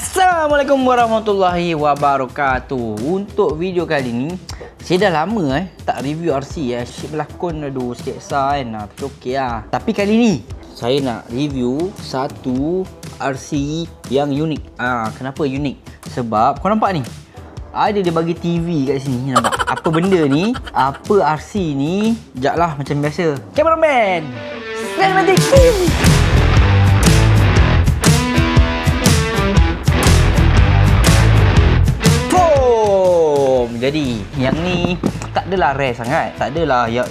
Assalamualaikum warahmatullahi wabarakatuh. Untuk video kali ni, saya dah lama tak review RC Asyik berlakon aduh sikit sah kan. Tapi okey lah. Tapi kali ni saya nak review satu RC yang unik. Kenapa unik? Sebab kau nampak ni, ada dia bagi TV kat sini, nampak? Apa benda ni? Apa RC ni? Sekejap lah macam biasa. Cameraman Cinematic. Jadi yang ni tak adalah rare sangat, tak adalah ya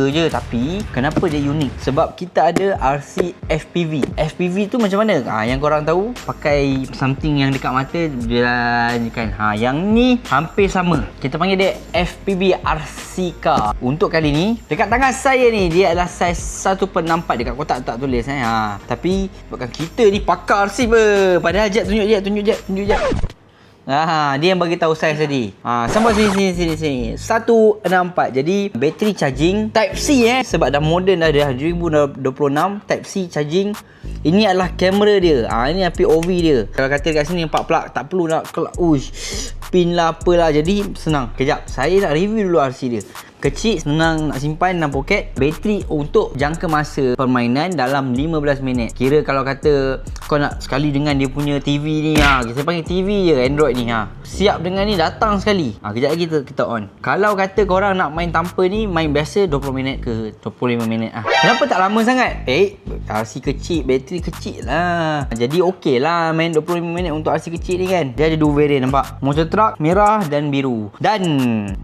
je, tapi kenapa dia unik? Sebab kita ada RC FPV. FPV tu macam mana? Yang korang tahu pakai something yang dekat mata dia kan. Yang ni hampir sama. Kita panggil dia FPV RC car. Untuk kali ni dekat tangan saya ni dia adalah saiz 1/4. Dekat kotak tak tulis tapi bukan kita ni pakar RC padahal jap tunjuk je. Dia yang bagi tahu saiz tadi. Sampai sini 164. Jadi bateri charging Type C sebab dah moden dah 2026. Type C charging. Ini adalah kamera dia. Ini POV dia. Kalau kata kat sini 4 plug, tak perlu nak pin lah apalah. Jadi senang. Kejap, saya nak review dulu RC dia. Kecil, senang nak simpan dalam poket. Bateri untuk jangka masa permainan dalam 15 minit. Kira kalau kata kau nak sekali dengan dia punya TV ni, kita panggil TV je Android ni, siap dengan ni datang sekali. Kejap lagi kita on. Kalau kata korang nak main tanpa ni, main biasa 20 minit ke 25 minit. Kenapa tak lama sangat? RC kecil, bateri kecil lah. Jadi okey lah main 25 minit untuk RC kecil ni kan. Dia ada dua variant, nampak? Motor truck merah dan biru. Dan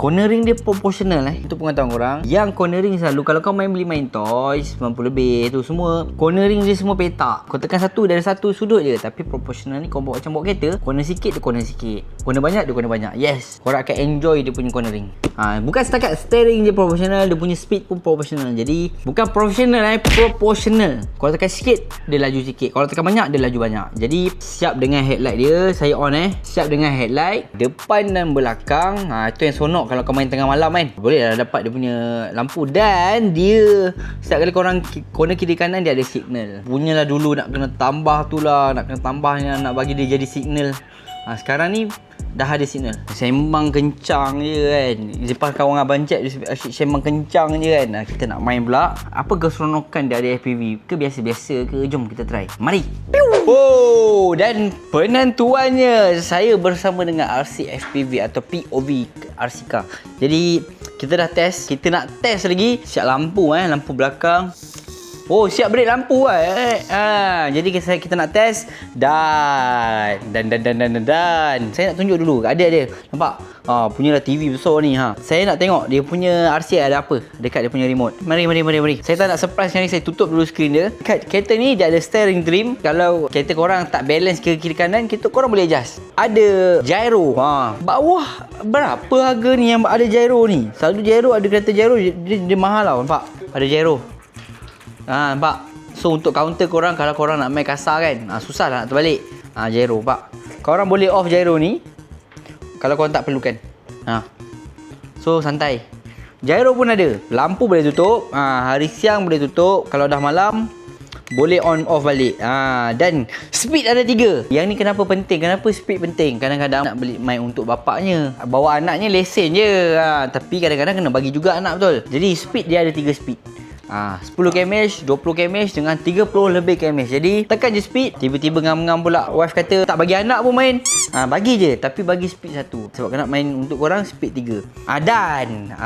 cornering dia proportional Untuk pengetahuan korang, yang cornering selalu kalau kau beli main toys 90 lebih tu semua, cornering dia semua petak. Kau tekan satu, dia ada satu sudut je. Tapi proportional ni kau bawa macam bawa kereta, corner sikit dia corner sikit, corner banyak dia corner banyak. Yes, korang akan enjoy dia punya cornering. Bukan setakat steering je proportional, dia punya speed pun proportional. Jadi bukan professional proportional. Kalau tekan sikit dia laju sikit, kalau tekan banyak dia laju banyak. Jadi siap dengan headlight dia. Saya on siap dengan headlight depan dan belakang. Itu yang sonok kalau kau main tengah malam kan. Boleh lah dapat dia punya lampu. Dan dia setiap kali korang corner kiri kanan dia ada signal. Punyalah dulu nak kena tambah tu lah, nak kena tambahnya, nak bagi dia jadi signal. Sekarang ni dah ada signal. Sembang kencang je kan. Lepas kawan abang chat sembang kencang je kan. Kita nak main pula. Apa keseronokan dia ada FPV? Ke biasa-biasa ke? Jom kita try. Mari. Dan penentuannya saya bersama dengan RC FPV atau POV RC car. Jadi kita dah test. Kita nak test lagi. Siap lampu lampu belakang. Siap break lampu jadi kita nak test dan saya nak tunjuk dulu adik dia. Nampak? Punyalah TV besar ni Saya nak tengok dia punya RC ada apa dekat dia punya remote. Mari. Saya tak nak surprise sekali, saya tutup dulu skrin dia. Dekat kereta ni dia ada steering trim. Kalau kereta korang tak balance ke kiri kanan, korang boleh adjust. Ada gyro. Bawah berapa harga ni yang ada gyro ni? Selalu gyro, ada kereta gyro dia mahal tau. Nampak? Ada gyro. Nampak? So untuk counter korang, kalau korang nak main kasar kan, susah lah nak terbalik. Gyro, pak. Korang boleh off gyro ni kalau korang tak perlukan. So santai. Gyro pun ada. Lampu boleh tutup. Hari siang boleh tutup. Kalau dah malam boleh on off balik. Dan speed ada 3. Yang ni kenapa penting? Kenapa speed penting? Kadang-kadang nak beli main untuk bapaknya, bawa anaknya lesen je. Tapi kadang-kadang kena bagi juga anak, betul? Jadi speed dia ada 3 speed. 10 kmh, 20 kmh dengan 30 lebih kmh. Jadi tekan je speed. Tiba-tiba ngam-ngam pula wife kata tak bagi anak pun main. Bagi je, tapi bagi speed 1. Sebab kena main untuk korang speed 3. Dan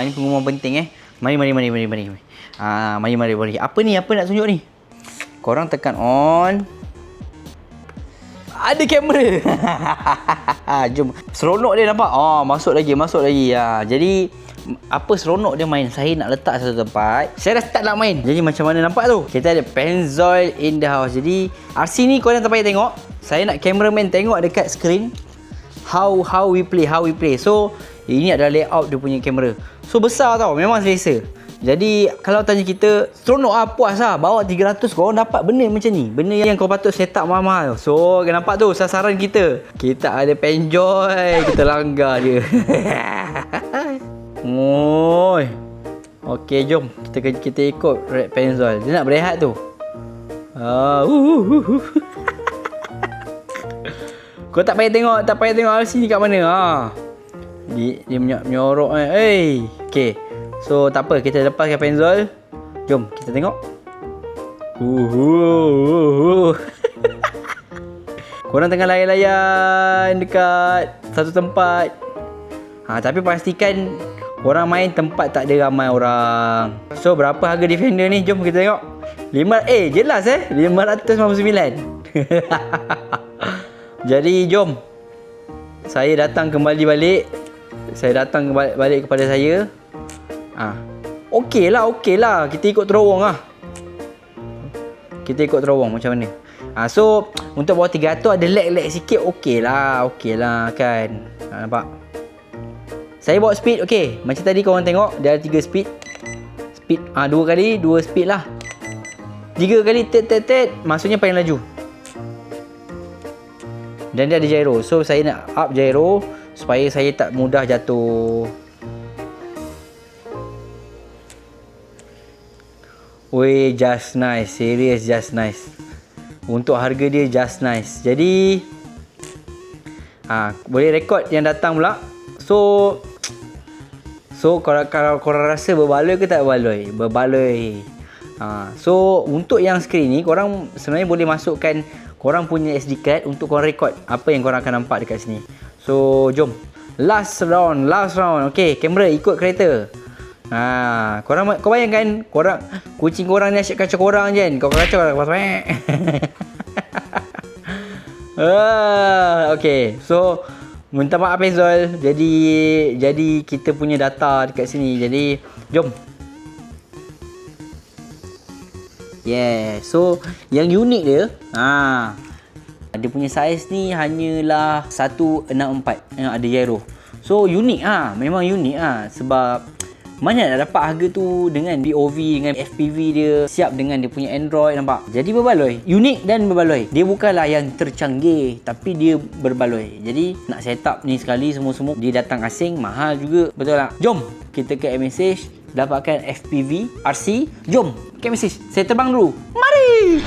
ini pengumuman penting Mari. Mari. Apa ni? Apa nak tunjuk ni? Korang tekan on. Ada kamera. Jom. Seronok dia, nampak? Masuk lagi. Jadi apa seronok dia main, saya nak letak satu tempat. Saya dah start nak main. Jadi macam mana nampak tu? Kita ada Pennzoil in the house. Jadi RC ni korang tak payah tengok. Saya nak cameraman tengok dekat screen how we play. So ini adalah layout dia punya kamera. So besar tau, memang selesa. Jadi kalau tanya kita, seronok puas bawa 300 korang dapat benda macam ni. Benda yang kau patut set up mahal-mahal. So nampak tu sasaran kita. Kita ada Pennzoil, kita langgar dia. Okey, jom kita ikut Red Pennzoil. Dia nak berehat tu. Kau tak payah tengok RC ni kat mana. Dia menyorok Okay. So tak apa, kita lepaskan pensel. Jom kita tengok. Korang tengah layan-layan dekat satu tempat. Tapi pastikan korang main tempat tak ada ramai orang. So berapa harga Defender ni? Jom kita tengok. Jelas 599. Jadi jom. Saya datang kembali balik. Kepada saya. Okey lah. Kita ikut terowong lah. Macam mana? So untuk bawah 300 ada lag sikit. Okey lah kan. Nampak? Saya bawa speed okey. Macam tadi korang tengok dia ada 3 speed. 2 kali 2 speed lah. 3 kali tet maksudnya paling laju. Dan dia ada gyro. So saya nak up gyro supaya saya tak mudah jatuh. Just nice. Serious just nice. Untuk harga dia just nice. Jadi boleh rekod yang datang pula. So kalau korang rasa berbaloi ke tak berbaloi? Berbaloi. So untuk yang skrin ni korang sebenarnya boleh masukkan korang punya SD card untuk korang rekod apa yang korang akan nampak dekat sini. So jom. Last round. Okay, kamera ikut kereta. Kau bayangkan kucing korang ni asyik kacau korang je kan. Kau kacau okay. So minta maaf Zol. Jadi kita punya data dekat sini. Jadi jom. So yang unik dia dia punya saiz ni hanyalah 164 yang ada gyro. So unik memang unik sebab mana nak dapat harga tu dengan POV, dengan FPV dia, siap dengan dia punya Android, nampak? Jadi berbaloi. Unik dan berbaloi. Dia bukanlah yang tercanggih, tapi dia berbaloi. Jadi nak set up ni sekali semua-semua, dia datang asing, mahal juga. Betul tak? Jom kita ke message, dapatkan FPV RC. Jom ke message. Saya terbang dulu. Mari!